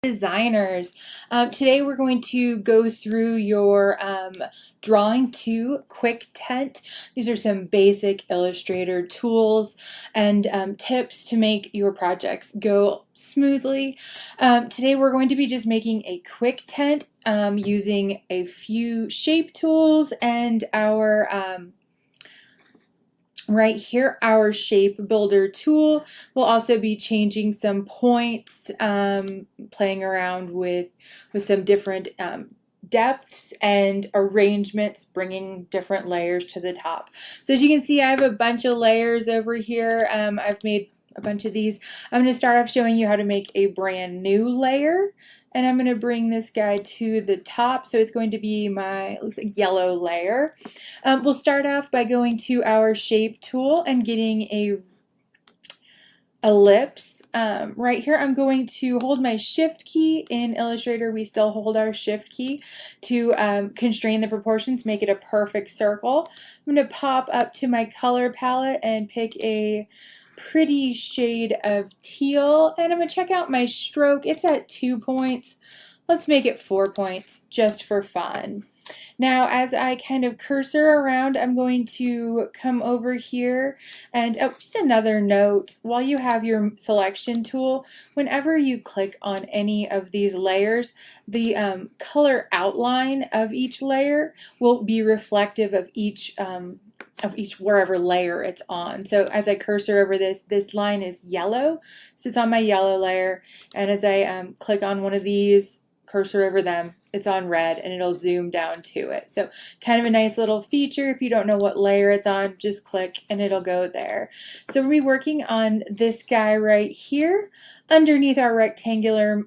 Designers. Today we're going to go through your Drawing 2 Quick Tent. These are some basic Illustrator tools and tips to make your projects go smoothly. Today we're going to be just making a quick tent using a few shape tools and our right here, our shape builder tool. We'll also be changing some points, playing around with some different depths and arrangements, bringing different layers to the top. So as you can see, I have a bunch of layers over here. I've made a bunch of these. I'm going to start off showing you how to make a brand new layer. And I'm going to bring this guy to the top, so it's going to be my, looks like, yellow layer. We'll start off by going to our shape tool and getting a ellipse. Right here I'm going to hold my shift key. In Illustrator we still hold our shift key to constrain the proportions, make it a perfect circle. I'm going to pop up to my color palette and pick a pretty shade of teal, and I'm going to check out my stroke. It's at 2 points. Let's make it 4 points just for fun. Now as I kind of cursor around, I'm going to come over here and just another note, while you have your selection tool, whenever you click on any of these layers, the color outline of each layer will be reflective of each wherever layer it's on. So as I cursor over this line is yellow, so it's on my yellow layer, and as I click on one of these, cursor over them, it's on red, and it'll zoom down to it. So kind of a nice little feature. If you don't know what layer it's on, just click and it'll go there. So we'll be working on this guy right here. Underneath our rectangular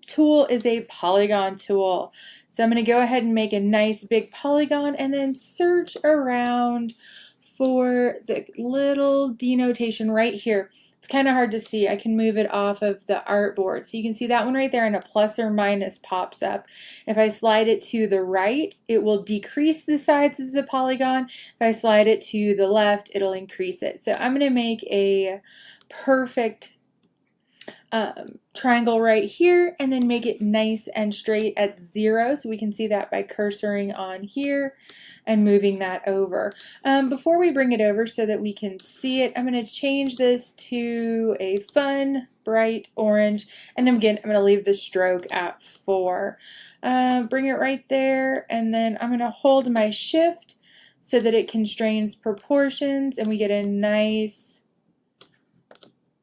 tool is a polygon tool. So I'm going to go ahead and make a nice big polygon and then search around for the little denotation right here. It's kind of hard to see. I can move it off of the artboard. So you can see that one right there, and a plus or minus pops up. If I slide it to the right, it will decrease the size of the polygon. If I slide it to the left, it'll increase it. So I'm going to make a perfect triangle right here, and then make it nice and straight at 0. So we can see that by cursoring on here and moving that over. Before we bring it over so that we can see it, I'm going to change this to a fun bright orange, and again I'm going to leave the stroke at 4. Bring it right there, and then I'm going to hold my shift so that it constrains proportions, and we get a nice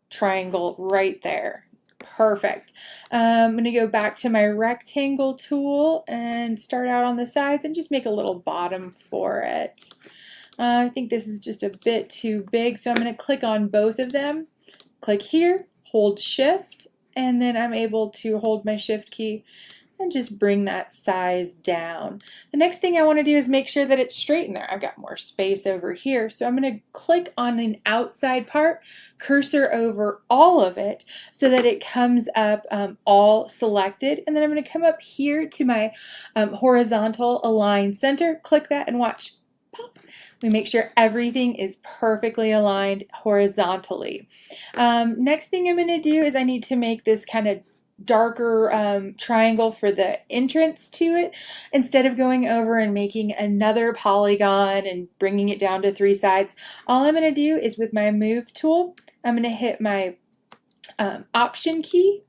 triangle right there. Perfect. I'm going to go back to my rectangle tool and start out on the sides and just make a little bottom for it. I think this is just a bit too big, so I'm going to click on both of them. Click here, hold shift, and then I'm able to hold my shift key and just bring that size down. The next thing I want to do is make sure that it's straight in there. I've got more space over here, so I'm going to click on the outside part, cursor over all of it so that it comes up all selected, and then I'm going to come up here to my horizontal align center, click that, and watch. Pop. We make sure everything is perfectly aligned horizontally. Next thing I'm going to do is I need to make this kind of darker triangle for the entrance to it. Instead of going over and making another polygon and bringing it down to 3 sides, all I'm going to do is with my move tool, I'm going to hit my option key,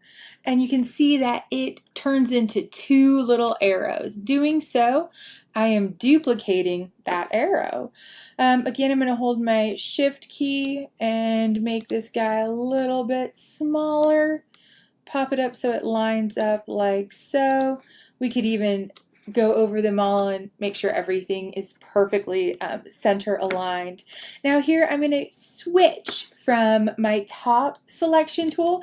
and you can see that it turns into 2 little arrows. Doing so, I am duplicating that arrow. Again, I'm going to hold my shift key and make this guy a little bit smaller. Pop it up so it lines up like so. We could even go over them all and make sure everything is perfectly center aligned. Now here I'm going to switch from my top selection tool,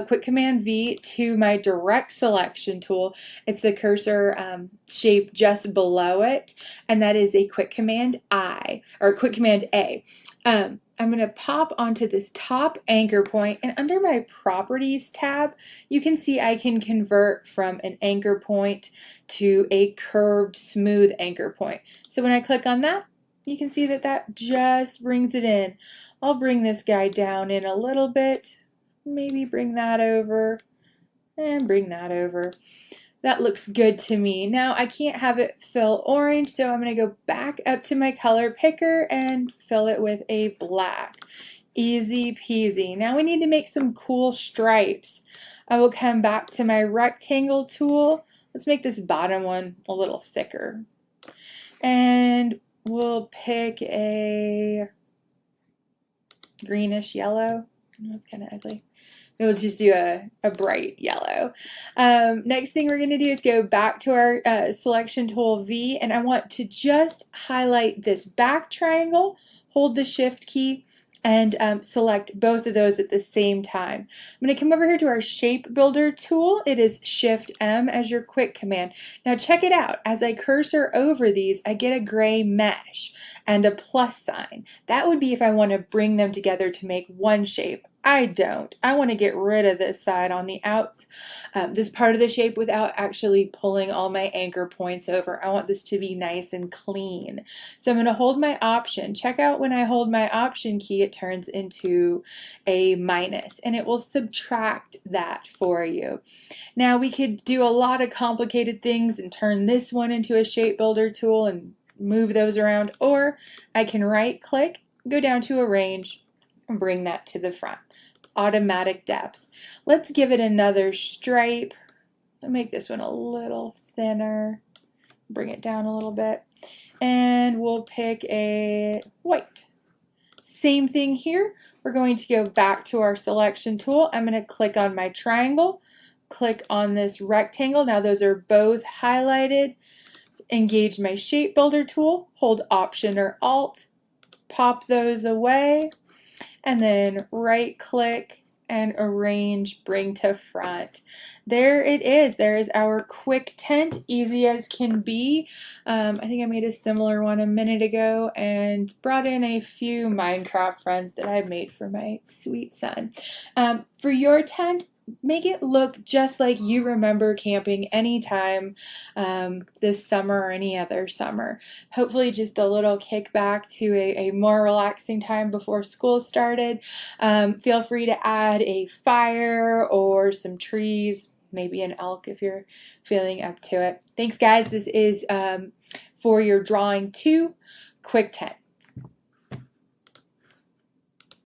quick command V, to my direct selection tool. It's the cursor shape just below it, and that is a quick command I, or quick command A. I'm going to pop onto this top anchor point, and under my properties tab, you can see I can convert from an anchor point to a curved smooth anchor point. So when I click on that, you can see that that just brings it in. I'll bring this guy down in a little bit, maybe bring that over, and bring that over. That looks good to me. Now I can't have it fill orange, so I'm going to go back up to my color picker and fill it with a black. Easy peasy. Now we need to make some cool stripes. I will come back to my rectangle tool. Let's make this bottom one a little thicker. And we'll pick a greenish yellow. That's kind of ugly. We'll just do a bright yellow. Next thing we're going to do is go back to our selection tool V, and I want to just highlight this back triangle, hold the shift key, and select both of those at the same time. I'm going to come over here to our shape builder tool. It is Shift M as your quick command. Now check it out. As I cursor over these, I get a gray mesh and a plus sign. That would be if I want to bring them together to make one shape. I don't. I want to get rid of this side on the outs, this part of the shape without actually pulling all my anchor points over. I want this to be nice and clean. So I'm going to hold my option. Check out when I hold my option key, it turns into a minus, and it will subtract that for you. Now we could do a lot of complicated things and turn this one into a shape builder tool and move those around, or I can right click, go down to arrange, and bring that to the front. Automatic depth. Let's give it another stripe. I'll make this one a little thinner. Bring it down a little bit. And we'll pick a white. Same thing here. We're going to go back to our selection tool. I'm going to click on my triangle, click on this rectangle. Now those are both highlighted. Engage my shape builder tool, hold Option or Alt, pop those away, and then right click and arrange, bring to front. There it is. There is our quick tent, easy as can be. I think I made a similar one a minute ago and brought in a few Minecraft friends that I made for my sweet son. For your tent, make it look just like you remember camping anytime this summer or any other summer. Hopefully just a little kickback to a more relaxing time before school started. Feel free to add a fire or some trees, maybe an elk if you're feeling up to it. Thanks guys. This is for your drawing 2 quick tent.